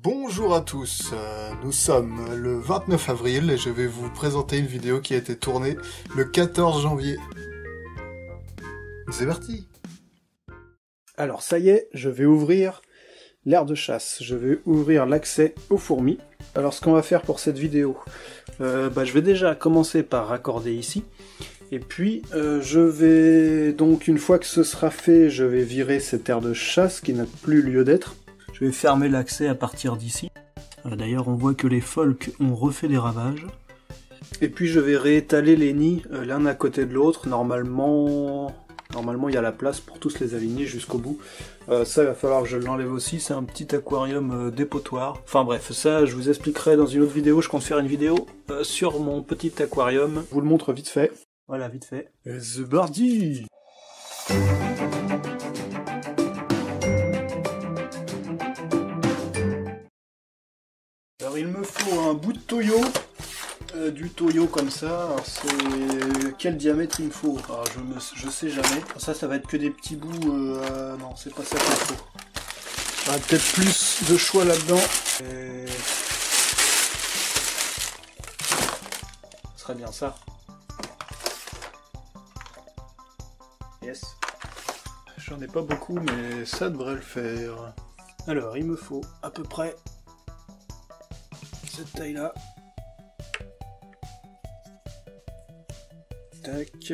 Bonjour à tous, nous sommes le 29 avril et je vais vous présenter une vidéo qui a été tournée le 14 janvier. C'est parti! Alors ça y est, je vais ouvrir l'aire de chasse, je vais ouvrir l'accès aux fourmis. Alors ce qu'on va faire pour cette vidéo, je vais déjà commencer par raccorder ici. Et puis je vais donc, une fois que ce sera fait, je vais virer cette aire de chasse qui n'a plus lieu d'être. Je vais fermer l'accès à partir d'ici. D'ailleurs on voit que les pholques ont refait des ravages. Et puis je vais réétaler les nids l'un à côté de l'autre. Normalement il y a la place pour tous les aligner jusqu'au bout. Ça il va falloir que je l'enlève aussi, c'est un petit aquarium dépotoir. Enfin bref, ça je vous expliquerai dans une autre vidéo. Je compte faire une vidéo sur mon petit aquarium. Je vous le montre vite fait. Voilà, vite fait. Et c'est parti! Alors il me faut un bout de toyo, du toyo comme ça. Alors c'est quel diamètre il me faut? Alors je sais jamais. Ça va être que des petits bouts. Non, c'est pas ça qu'il faut. Il y aura peut-être plus de choix là-dedans. Ce serait bien ça. Yes. J'en ai pas beaucoup, mais ça devrait le faire. Alors il me faut à peu près cette taille là. Tac.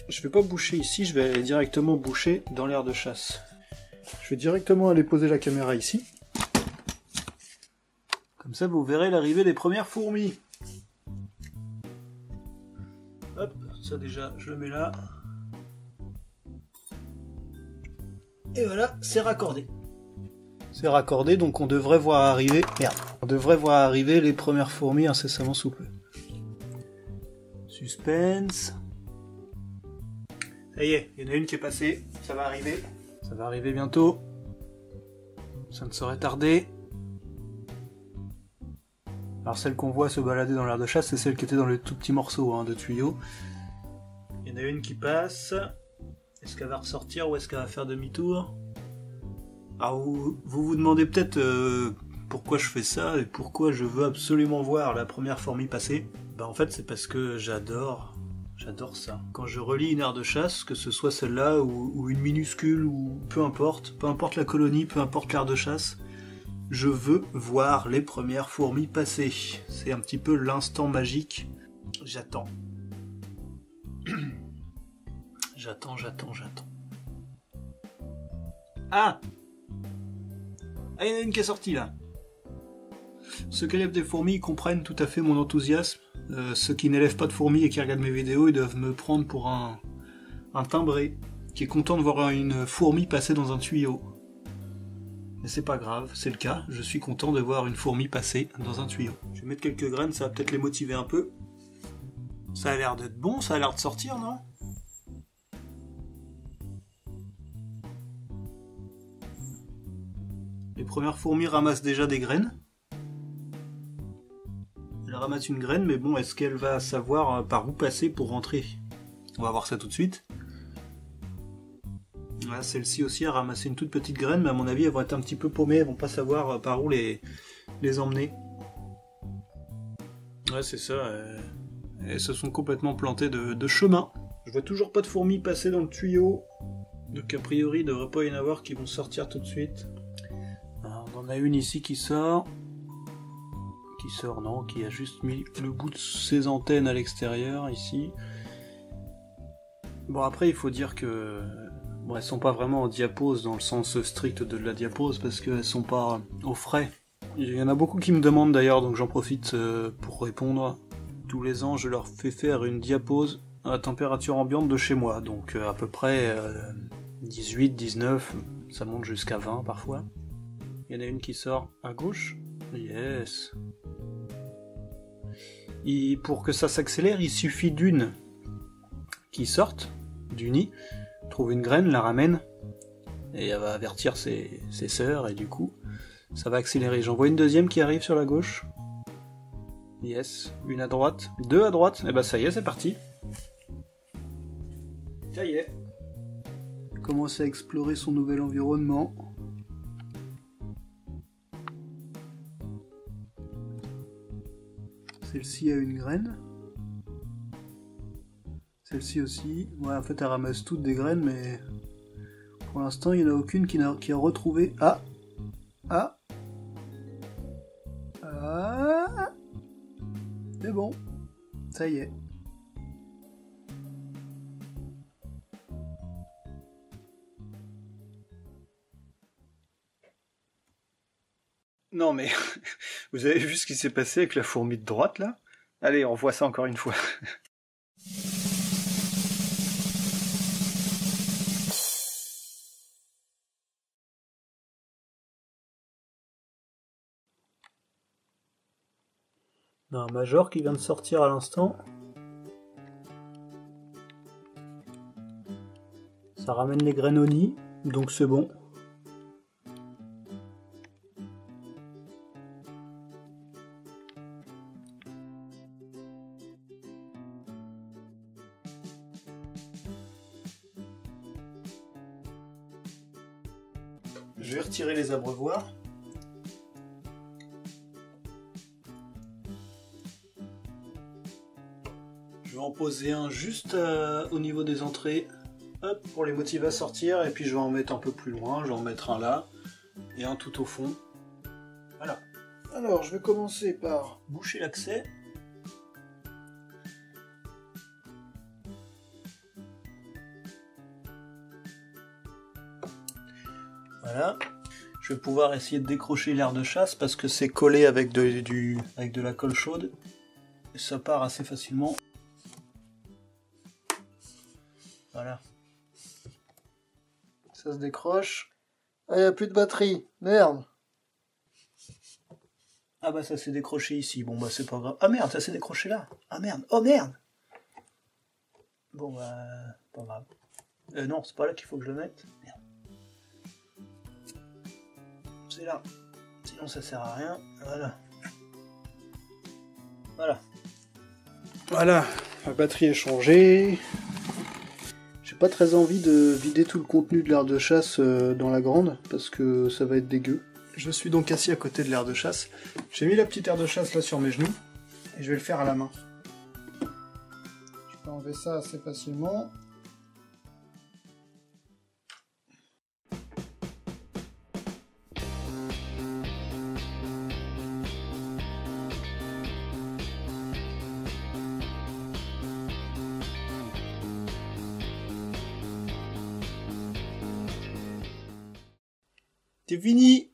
Je vais pas boucher ici, je vais aller directement boucher dans l'aire de chasse. Je vais directement aller poser la caméra ici. Comme ça vous verrez l'arrivée des premières fourmis. Hop, ça déjà je le mets là. Et voilà, c'est raccordé. C'est raccordé, donc on devrait voir arriver... Merde. On devrait voir arriver les premières fourmis incessamment sous peu. Suspense. Ça y est, il y en a une qui est passée. Ça va arriver. Ça va arriver bientôt. Ça ne saurait tarder. Alors celle qu'on voit se balader dans l'aire de chasse, c'est celle qui était dans le tout petit morceau de tuyau. Il y en a une qui passe. Est-ce qu'elle va ressortir ou est-ce qu'elle va faire demi-tour? Alors vous vous demandez peut-être pourquoi je fais ça et pourquoi je veux absolument voir la première fourmi passer. En fait c'est parce que j'adore ça. Quand je relis une aire de chasse, que ce soit celle-là ou une minuscule ou peu importe la colonie, peu importe l'aire de chasse, je veux voir les premières fourmis passer. C'est un petit peu l'instant magique. J'attends. J'attends. Ah! Ah, il y en a une qui est sortie là. Ceux qui élèvent des fourmis comprennent tout à fait mon enthousiasme. Ceux qui n'élèvent pas de fourmis et qui regardent mes vidéos, ils doivent me prendre pour un timbré qui est content de voir une fourmi passer dans un tuyau. Mais c'est pas grave, c'est le cas. Je suis content de voir une fourmi passer dans un tuyau. Je vais mettre quelques graines, ça va peut-être les motiver un peu. Ça a l'air d'être bon, ça a l'air de sortir, non ? Les premières fourmis ramassent déjà des graines. Elle ramasse une graine, mais bon, est-ce qu'elle va savoir par où passer pour rentrer? On va voir ça tout de suite. Là, celle-ci aussi a ramassé une toute petite graine, mais à mon avis, elles vont être un petit peu paumées, elles vont pas savoir par où les emmener. Ouais, c'est ça. Elles se sont complètement plantées de chemin. Je vois toujours pas de fourmis passer dans le tuyau, donc a priori, il devrait pas y en avoir qui vont sortir tout de suite. Alors, on en a une ici qui sort. Non, qui a juste mis le bout de ses antennes à l'extérieur, ici. Bon, après, il faut dire que... Bon, elles sont pas vraiment en diapose, dans le sens strict de la diapose, parce qu'elles sont pas au frais. Il y en a beaucoup qui me demandent d'ailleurs, donc j'en profite pour répondre. Tous les ans, je leur fais faire une diapose à la température ambiante de chez moi, donc à peu près 18, 19, ça monte jusqu'à 20 parfois. Il y en a une qui sort à gauche. Yes. Et pour que ça s'accélère, il suffit d'une qui sorte du nid, trouve une graine, la ramène, et elle va avertir ses sœurs, et du coup, ça va accélérer. J'en vois une deuxième qui arrive sur la gauche. Yes. Une à droite. Deux à droite. Et bah ça y est, c'est parti. Ça y est. Commence à explorer son nouvel environnement. Celle-ci a une graine. Celle-ci aussi. Ouais, en fait, elle ramasse toutes des graines, mais pour l'instant, il n'y en a aucune qui a retrouvé. Ah! Ah! Ah! C'est bon. Ça y est. Non mais, vous avez vu ce qui s'est passé avec la fourmi de droite là? Allez, on voit ça encore une fois. On a un major qui vient de sortir à l'instant. Ça ramène les graines au nid, donc c'est bon. Je vais retirer les abreuvoirs. Je vais en poser un juste au niveau des entrées, hop, pour les motiver à sortir, et puis je vais en mettre un peu plus loin, je vais en mettre un là, et un tout au fond. Voilà. Alors, je vais commencer par boucher l'accès. Voilà. Je vais pouvoir essayer de décrocher l'air de chasse parce que c'est collé avec de la colle chaude. Et ça part assez facilement. Voilà. Ça se décroche. Ah, il n'y a plus de batterie. Merde. Ah bah ça s'est décroché ici. Bon bah c'est pas grave. Ah merde, ça s'est décroché là. Ah merde. Oh merde. Bon bah pas grave. Non, c'est pas là qu'il faut que je le mette. Merde. C'est là. Sinon ça sert à rien. Voilà. Voilà. Voilà. La batterie est changée. J'ai pas très envie de vider tout le contenu de l'aire de chasse dans la grande parce que ça va être dégueu. Je suis donc assis à côté de l'aire de chasse. J'ai mis la petite aire de chasse là sur mes genoux et je vais le faire à la main. Je peux enlever ça assez facilement. C'est fini!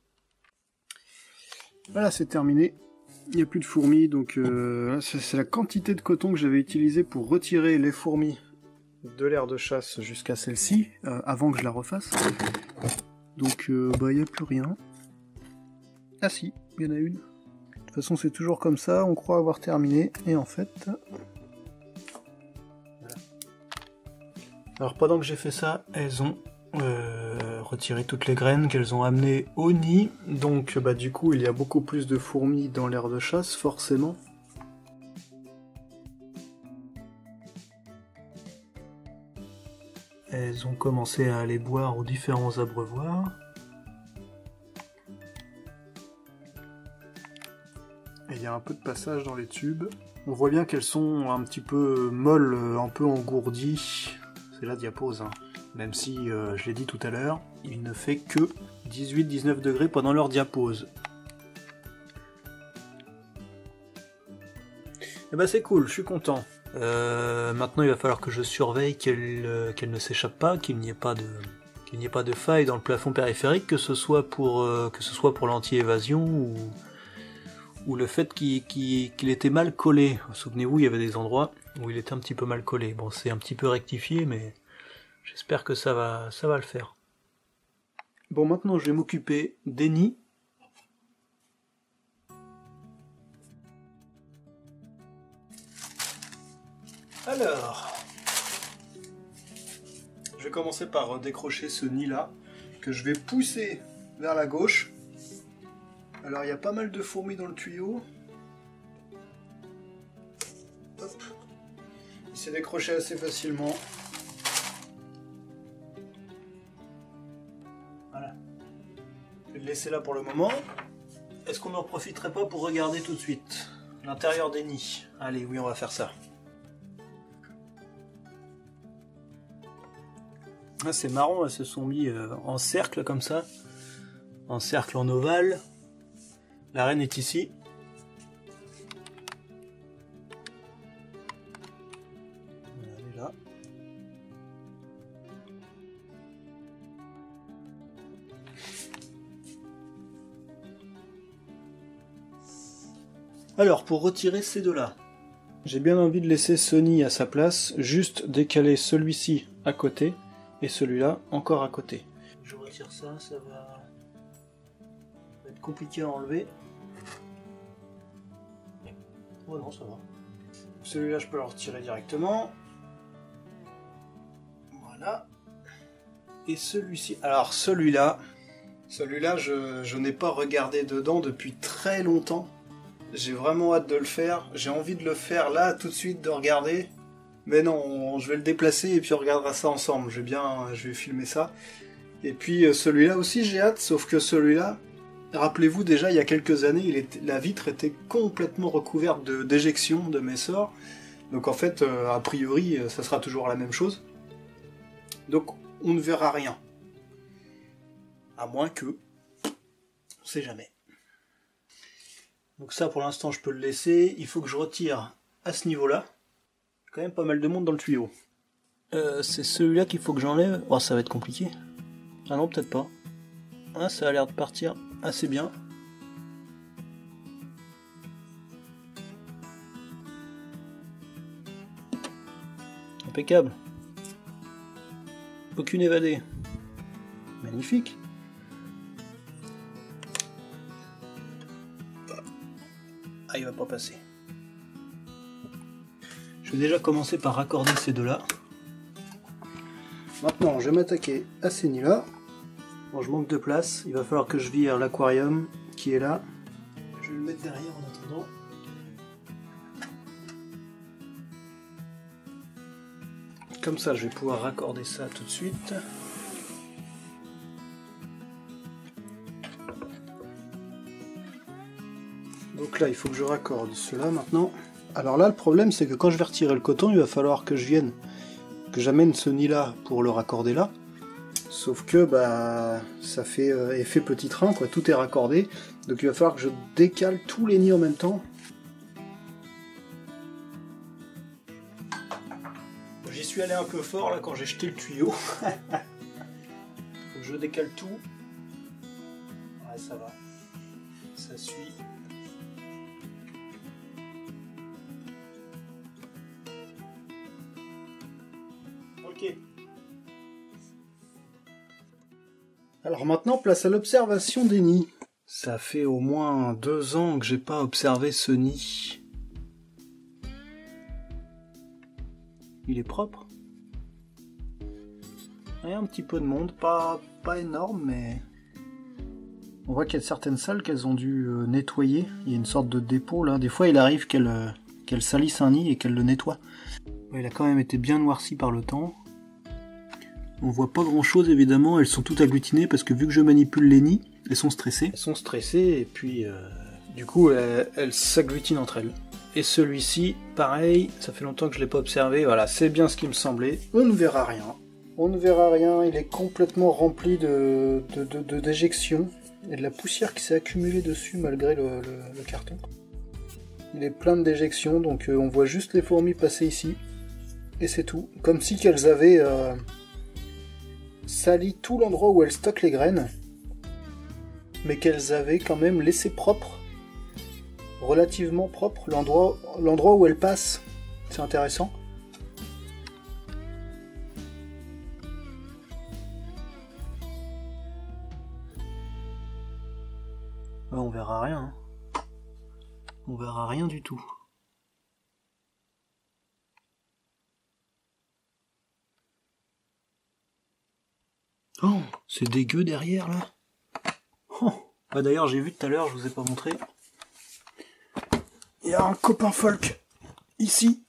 Voilà, c'est terminé. Il n'y a plus de fourmis, donc c'est la quantité de coton que j'avais utilisé pour retirer les fourmis de l'aire de chasse jusqu'à celle-ci, avant que je la refasse. Donc, bah, il n'y a plus rien. Ah si, il y en a une. De toute façon, c'est toujours comme ça, on croit avoir terminé, et en fait... Voilà. Alors, pendant que j'ai fait ça, elles ont... retirer toutes les graines qu'elles ont amenées au nid, donc bah du coup il y a beaucoup plus de fourmis dans l'aire de chasse, forcément. Elles ont commencé à aller boire aux différents abreuvoirs. Et il y a un peu de passage dans les tubes. On voit bien qu'elles sont un petit peu molles, un peu engourdies. C'est la diapose, hein. Même si, je l'ai dit tout à l'heure, il ne fait que 18-19 degrés pendant leur diapose. Et bah c'est cool, je suis content. Maintenant il va falloir que je surveille qu'elle ne s'échappe pas, qu'il n'y ait pas de faille dans le plafond périphérique, que ce soit pour l'anti-évasion ou le fait qu'il était mal collé. Souvenez-vous, il y avait des endroits où il était un petit peu mal collé. Bon, c'est un petit peu rectifié, mais... j'espère que ça va le faire. Bon, maintenant je vais m'occuper des nids. Alors, je vais commencer par décrocher ce nid-là, que je vais pousser vers la gauche. Alors il y a pas mal de fourmis dans le tuyau. Hop. Il s'est décroché assez facilement. Voilà. Je vais le laisser là pour le moment. Est-ce qu'on n'en profiterait pas pour regarder tout de suite? l'intérieur des nids. Allez, oui, on va faire ça. Ah, c'est marrant, elles se sont mis en cercle comme ça. En cercle en ovale. La reine est ici. Elle est là. Alors, pour retirer ces deux-là, j'ai bien envie de laisser ce nid à sa place, juste décaler celui-ci à côté, et celui-là encore à côté. Je retire ça, ça va être compliqué à enlever. Oh non, ça va. Celui-là, je peux le retirer directement. Voilà. Et celui-ci... Alors, celui-là, je n'ai pas regardé dedans depuis très longtemps. J'ai vraiment hâte de le faire. J'ai envie de le faire là, tout de suite, de regarder. Mais non, je vais le déplacer et puis on regardera ça ensemble. Je vais filmer ça. Et puis celui-là aussi, j'ai hâte. Sauf que celui-là, rappelez-vous déjà, il y a quelques années, la vitre était complètement recouverte d'éjections de Messor. Donc en fait, a priori, ça sera toujours la même chose. Donc on ne verra rien. À moins que... On sait jamais. Donc ça, pour l'instant, je peux le laisser. Il faut que je retire à ce niveau-là. Il y a quand même pas mal de monde dans le tuyau. C'est celui-là qu'il faut que j'enlève. Oh, ça va être compliqué. Ah non, peut-être pas. Ah, ça a l'air de partir assez bien. Impeccable. Aucune évadée. Magnifique. Ah, il va pas passer. Je vais déjà commencer par raccorder ces deux-là. Maintenant, je vais m'attaquer à ces nids-là. Bon, je manque de place. Il va falloir que je vire l'aquarium qui est là. Je vais le mettre derrière en attendant. Comme ça, je vais pouvoir raccorder ça tout de suite. Donc là, il faut que je raccorde cela maintenant. Alors là, le problème, c'est que quand je vais retirer le coton, il va falloir que j'amène ce nid-là pour le raccorder là. Sauf que bah ça fait effet petit train, quoi. Tout est raccordé. Donc il va falloir que je décale tous les nids en même temps. J'y suis allé un peu fort là quand j'ai jeté le tuyau. Faut que je décale tout. Ouais, ça va. Ça suit. Ok. Alors maintenant, place à l'observation des nids. Ça fait au moins 2 ans que j'ai pas observé ce nid. Il est propre. Il y a un petit peu de monde, pas énorme, mais... On voit qu'il y a certaines salles qu'elles ont dû nettoyer. Il y a une sorte de dépôt là. Des fois, il arrive qu'elle salisse un nid et qu'elle le nettoie. Il a quand même été bien noirci par le temps. On voit pas grand chose évidemment, elles sont toutes agglutinées parce que vu que je manipule les nids, elles sont stressées. Elles sont stressées et puis du coup elles s'agglutinent entre elles. Et celui-ci, pareil, ça fait longtemps que je l'ai pas observé, voilà, c'est bien ce qui me semblait. On ne verra rien. On ne verra rien, il est complètement rempli d'éjections et de la poussière qui s'est accumulée dessus malgré le carton. Il est plein de déjections, donc on voit juste les fourmis passer ici. Et c'est tout. Comme si qu'elles avaient... sali tout l'endroit où elles stockent les graines, mais qu'elles avaient quand même laissé propre, relativement propre, l'endroit où elles passent. C'est intéressant. On verra rien. Hein. On verra rien du tout. Oh, c'est dégueu derrière là. Oh. Bah, d'ailleurs, j'ai vu tout à l'heure, je vous ai pas montré. Il y a un copain folk ici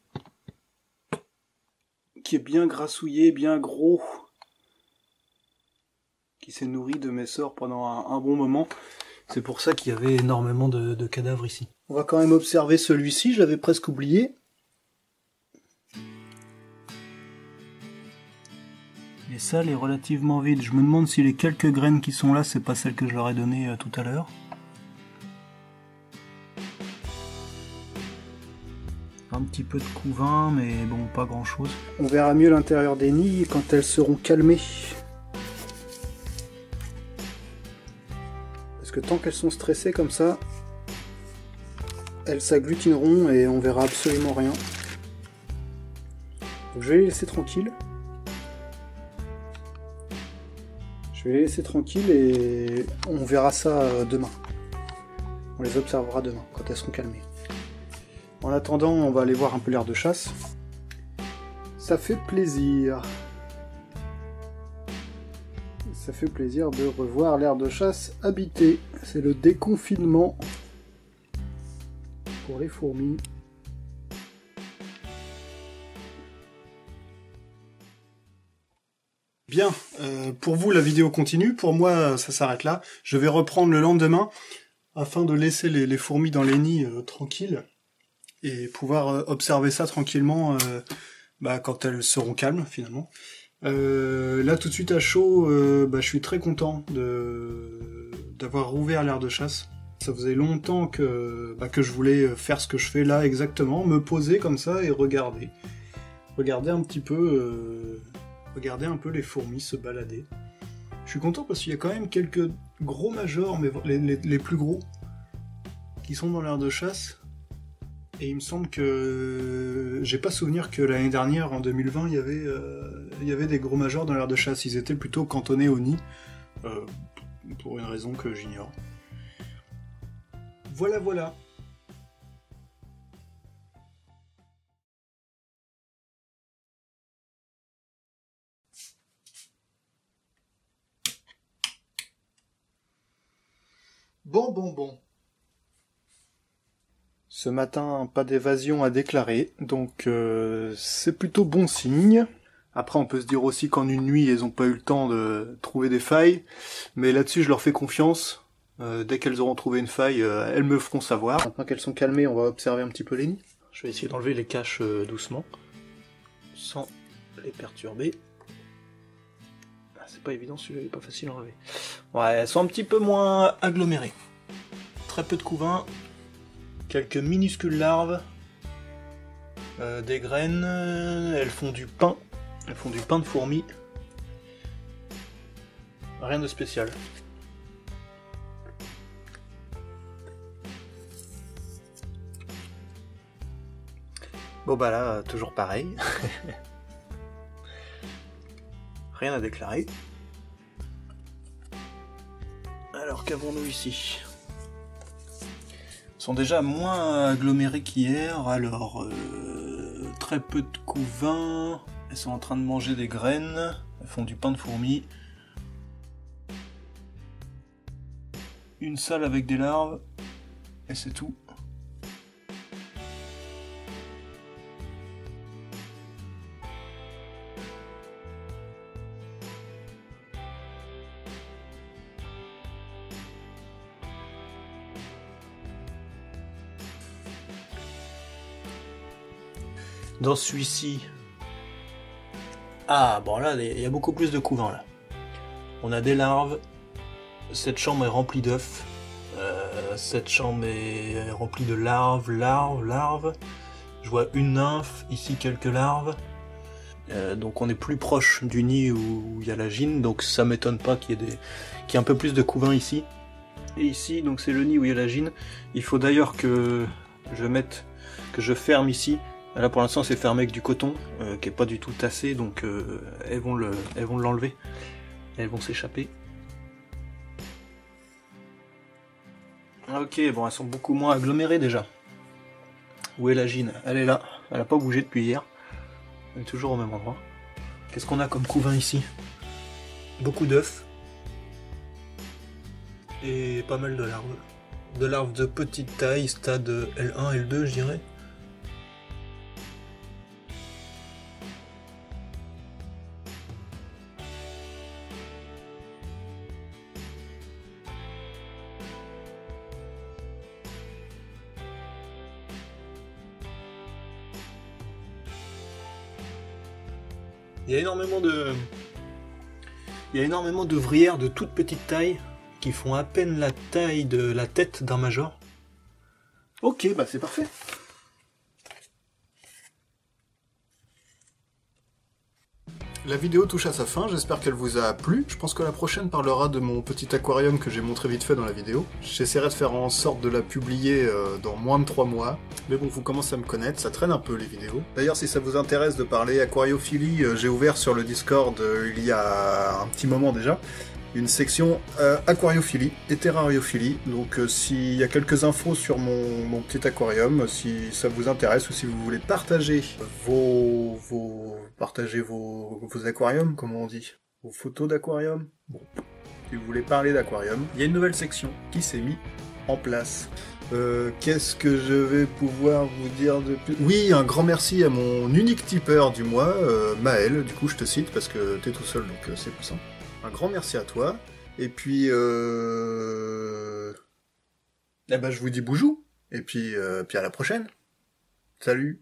qui est bien grassouillé, bien gros, qui s'est nourri de Messor pendant un bon moment. C'est pour ça qu'il y avait énormément de cadavres ici. On va quand même observer celui-ci, je l'avais presque oublié. Et ça, elle est relativement vide. Je me demande si les quelques graines qui sont là, c'est pas celles que je leur ai données tout à l'heure. Un petit peu de couvain, mais bon, pas grand chose. On verra mieux l'intérieur des nids quand elles seront calmées. Parce que tant qu'elles sont stressées comme ça, elles s'agglutineront et on verra absolument rien. Donc je vais les laisser tranquilles. Je vais les laisser tranquilles et on verra ça demain. On les observera demain, quand elles seront calmées. En attendant, on va aller voir un peu l'aire de chasse. Ça fait plaisir. Ça fait plaisir de revoir l'aire de chasse habitée. C'est le déconfinement pour les fourmis. Bien, pour vous la vidéo continue, pour moi ça s'arrête là. Je vais reprendre le lendemain afin de laisser les fourmis dans les nids tranquilles et pouvoir observer ça tranquillement quand elles seront calmes finalement. Là tout de suite à chaud, je suis très content d'avoir rouvert l'aire de chasse. Ça faisait longtemps que je voulais faire ce que je fais là exactement, me poser comme ça et regarder un petit peu, regarder un peu les fourmis se balader. Je suis content parce qu'il y a quand même quelques gros majors, mais les plus gros, qui sont dans l'aire de chasse. Et il me semble que j'ai pas souvenir que l'année dernière, en 2020, il y avait des gros majors dans l'aire de chasse. Ils étaient plutôt cantonnés au nid, pour une raison que j'ignore. Voilà. Bon. Ce matin, pas d'évasion à déclarer, donc c'est plutôt bon signe. Après, on peut se dire aussi qu'en une nuit, elles n'ont pas eu le temps de trouver des failles, mais là-dessus, je leur fais confiance. Dès qu'elles auront trouvé une faille, elles me feront savoir. Maintenant qu'elles sont calmées, on va observer un petit peu les nids. Je vais essayer d'enlever les caches doucement, sans les perturber. C'est pas évident, celui-là il est pas facile à enlever. Ouais, elles sont un petit peu moins agglomérées. Très peu de couvain. Quelques minuscules larves, des graines, elles font du pain de fourmis. Rien de spécial. Bon bah là, toujours pareil. Rien à déclarer. Alors qu'avons-nous ici ? Sont déjà moins agglomérées qu'hier, alors très peu de couvain, elles sont en train de manger des graines, elles font du pain de fourmis. Une salle avec des larves, et c'est tout. Dans celui-ci, ah bon là il y a beaucoup plus de couvain là. On a des larves, cette chambre est remplie d'œufs, cette chambre est remplie de larves. Je vois une nymphe, ici quelques larves. Donc on est plus proche du nid où il y a la gine, donc ça m'étonne pas qu'il y ait un peu plus de couvain ici. Et ici, donc c'est le nid où il y a la gine. Il faut d'ailleurs que je ferme ici. Là pour l'instant c'est fermé avec du coton qui est pas du tout tassé, donc elles vont l'enlever, elles vont s'échapper. Ok, bon elles sont beaucoup moins agglomérées déjà. Où est la gine? Elle est là, elle a pas bougé depuis hier, elle est toujours au même endroit. Qu'est-ce qu'on a comme couvain ici? Beaucoup d'œufs et pas mal de larves. De larves de petite taille, stade L1, L2 je dirais. Il y a énormément d'ouvrières de toute petite taille qui font à peine la taille de la tête d'un major. Ok, bah c'est parfait. La vidéo touche à sa fin, j'espère qu'elle vous a plu. Je pense que la prochaine parlera de mon petit aquarium que j'ai montré vite fait dans la vidéo. J'essaierai de faire en sorte de la publier dans moins de 3 mois. Mais bon, vous commencez à me connaître, ça traîne un peu les vidéos. D'ailleurs, si ça vous intéresse de parler aquariophilie, j'ai ouvert sur le Discord il y a un petit moment déjà une section aquariophilie et terrariophilie. Donc s'il y a quelques infos sur mon petit aquarium, si ça vous intéresse ou si vous voulez partager vos aquariums, comment on dit, vos photos d'aquarium. Bon, si vous voulez parler d'aquarium, il y a une nouvelle section qui s'est mise en place. Qu'est-ce que je vais pouvoir vous dire de plus? Oui, un grand merci à mon unique tipeur du mois, Maël. Du coup, je te cite parce que t'es tout seul, donc c'est pour ça. Un grand merci à toi. Et puis, eh ben, je vous dis boujou. Et puis à la prochaine. Salut.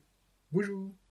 Boujou.